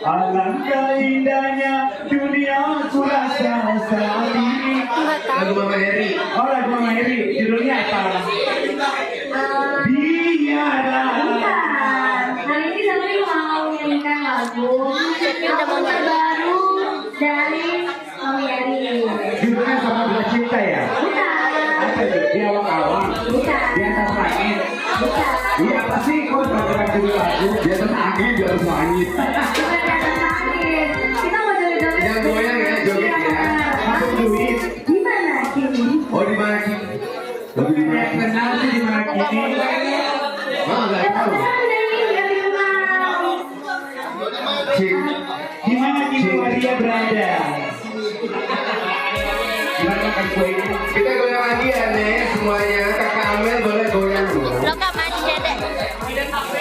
Alangkah indahnya dunia ku rasa saat ini. Lagu Mama Heri. Oh, lagu Mama Heri. Judulnya apa? Biara. Hari ini kami mau menyanyikan lagu terbaru dari Mama Heri. Judulnya Sama Bila Cinta ya? Bukan. Apa itu? Di awal-awal? Bukan. Di atas langit? Bukan. Iya apa sih? Kok terkenal judul lagu? Di atas angin, di atas langit. Bukan di atas langit. Kita mau joget-joget. Jangan goyang ya, joget ya. Masuk duit. Gimana Kini? Oh di mana Kini? Lagu di mana? Kenal sih di mana Kini? Mama nggak tahu. Cik, di mana Kini Maria berada? Gimana kan gue ini? Kita goyang lagi ya nih semuanya. Kakak Amel boleh goyang loh. Lo gak mandi dedek.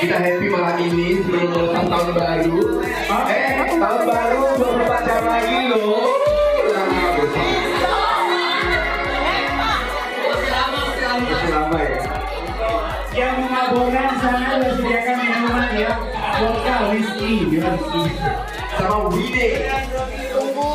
Kita happy malam ini sebelum melepas tahun baru. Tahun baru 24 jam lagi loh. Masih lama ya. Yang mengaborkan sana udah sediakan minuman ya. Vodka, whisky, biar whisky. Sama Wide. Tunggu.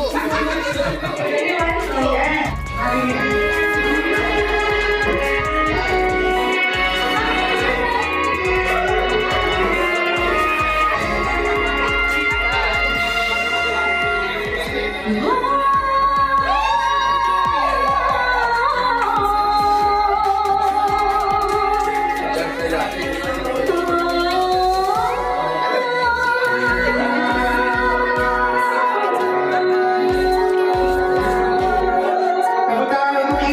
Tepuk tangan untuk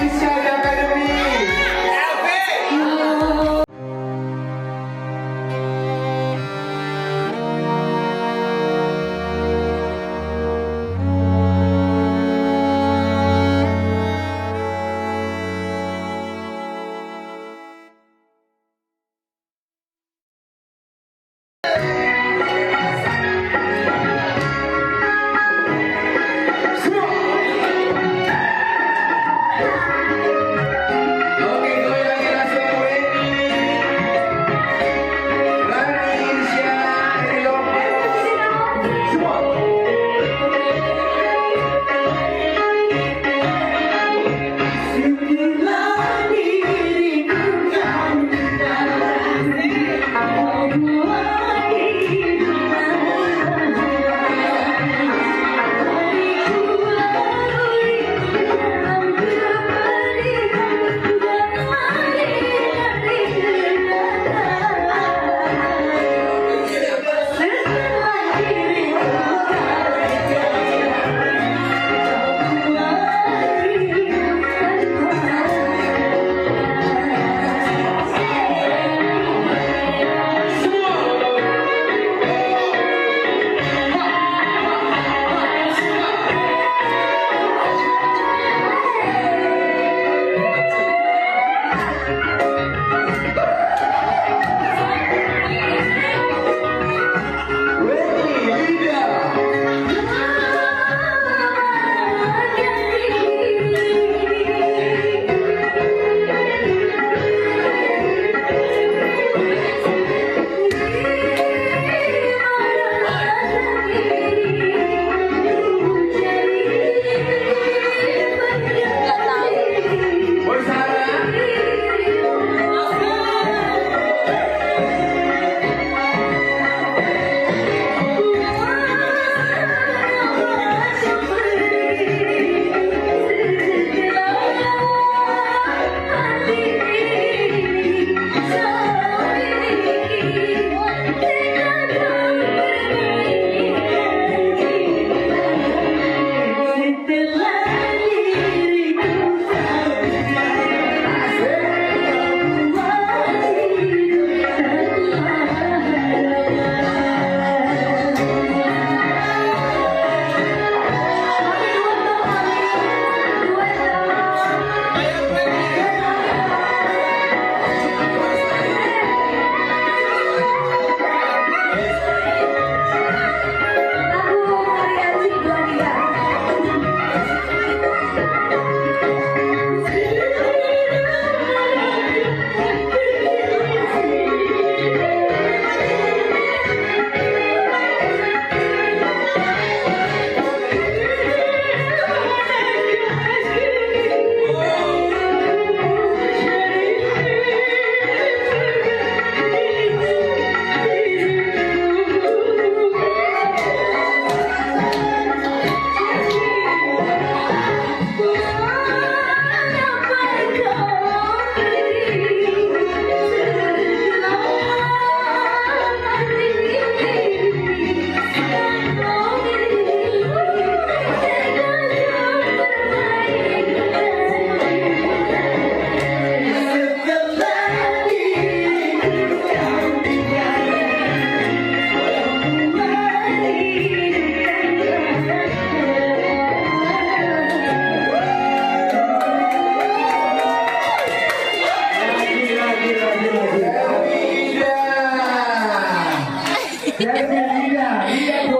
Lagu variasi 23.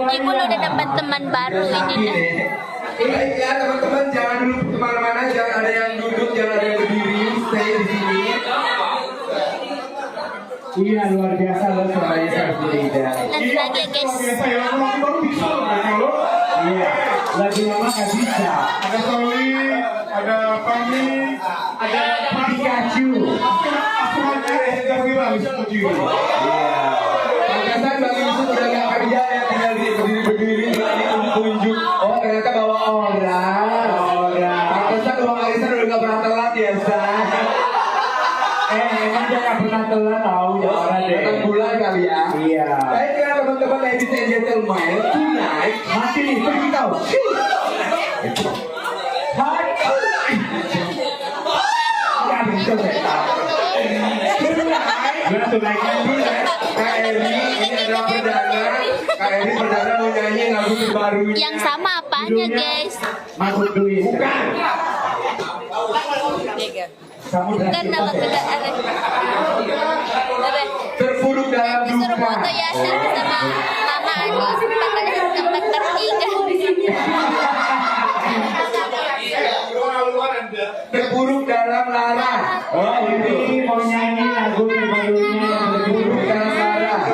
Ibu udah dapat teman baru ini dah. Baik ya teman-teman, jangan dulu kemana-mana, jangan ada yang duduk, jangan ada yang berdiri, stay di sini. Iya, luar biasa loh suaranya seperti ini. Nanti lagi ya guys. Biasa ya, orang baru bisa loh kalau. Iya, lagi lama nggak bisa. Ada Soli, ada Fami, ada Pikachu. Aku aja yang bilang setuju. Pantesan Bang Yusuf udah gak kerja ya, tinggal berdiri-berdiri tunjuk. Oh ternyata bawa orang. Pantesan Bang Arisan udah gak pernah telat ya, San. Emang dia nggak pernah telat tahu ya orang deh. 6 bulan kali ya. Iya. Baik ya teman-teman, ladies and gentlemen, tonight Mati nih, pergi kau. Hai. Ya bisa saya tahu. Gimana tuh naiknya dulu ya? Kak Eri ini adalah perdana. Kak Eri perdana mau nyanyi lagu terbarunya. Yang sama apanya guys? Masuk duit. Bukan. Samudra. Bukan nama kendaraan. Terpuruk dalam Disuruh duka. foto Yasin sama Mama Anis pada tempat tertiga. Terpuruk dalam lara. Oh ini mau nyanyi lagu terbarunya. Terpuruk dalam lara.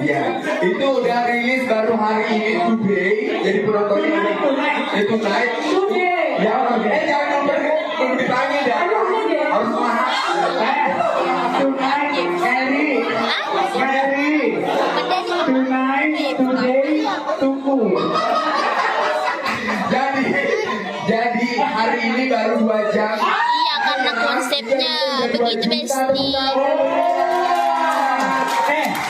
Ya, itu udah rilis baru hari ini today. Jadi penontonnya itu naik. Ya, jangan belum ditanya dah. Harus mahal. Tonight, Eri, tonight, today, tunggu. Jadi hari ini baru 2 jam. Iya karena konsepnya begitu Besti.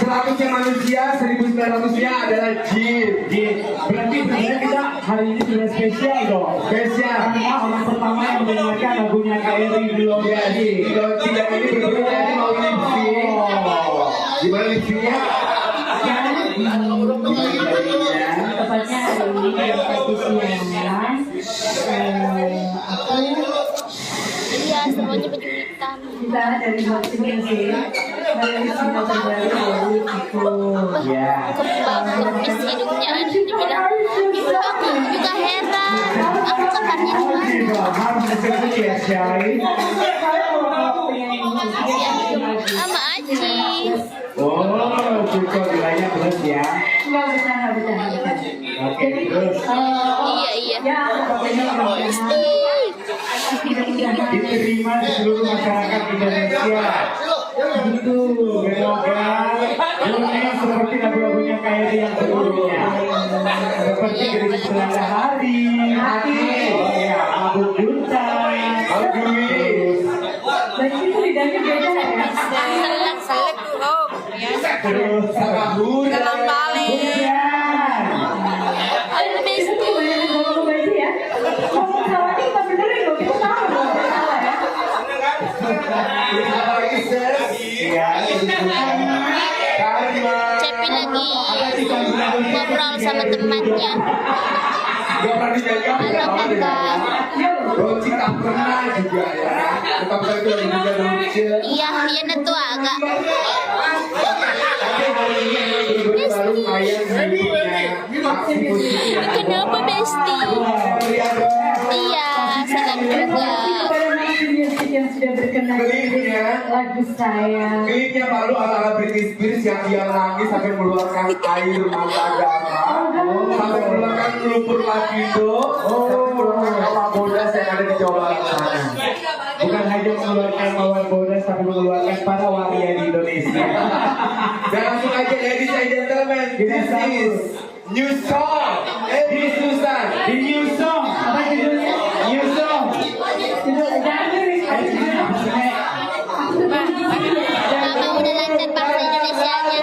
100-nya manusia, 1900-nya adalah jin. Berarti sebenarnya kita hari ini sudah spesial dong. Spesial. Karena orang pertama yang mendengarkan lagunya Eri di Jadi, kalau tidak ini berbeda jadi mau lipsing. Gimana lipsingnya? Tepatnya hari ini jam 1 siang. Aku Iya semuanya baju hitam. kita dari Boxing sih. Hari ini semua terbaru dari aku. Ya. Kempis hidungnya dibilang ibu aku juga heran. Aku kamarnya di mana? Harus disebut ya, Syai. Sama Aji. Oh, cukup nilainya plus ya. Enggak bercanda. Oke, terus. Iya. Ya, pokoknya Besti. Diterima di seluruh masyarakat Indonesia. Gitu, semoga dunia seperti lagu-lagunya Eri yang sebelumnya. Seperti Gerimis Belanda Hari, ya, Abu Juta, Dan itu lidahnya beda ya. Selek tuh Om. terus Sabahur. hujan. Ayo Besti. Ngomong baju ya. Ngomong salah ini kita benerin loh. Kita tahu loh. Salah ya. Ya, Cepi lagi ngobrol sama temannya. Gak pernah dijaga. Halo kakak. Yuk. Roci tak pernah juga ya. Tetap saja juga lucu. Iya, iya itu agak. Tapi hari ini memang benar-benar baru kayak aksi positif. Kenapa Besti? Iya, salam juga. Kepada Maxi Music yang sudah berkenan Klipnya, lagu saya. klipnya baru ala-ala Britney Spears yang dia nangis sampai mengeluarkan air mata agama, sampai mengeluarkan lumpur lapindo, sampai mengeluarkan kawah bodas yang ada di Jawa Barat sana. Bukan hanya mengeluarkan mawar bodas, tapi mengeluarkan para waria di Indonesia. Dan langsung aja ladies and gentlemen, this is new song, Edi Susan. Di new song. Apa judulnya? New song. Judul jangan lirik. Mama udah lancar bahasa Indonesianya.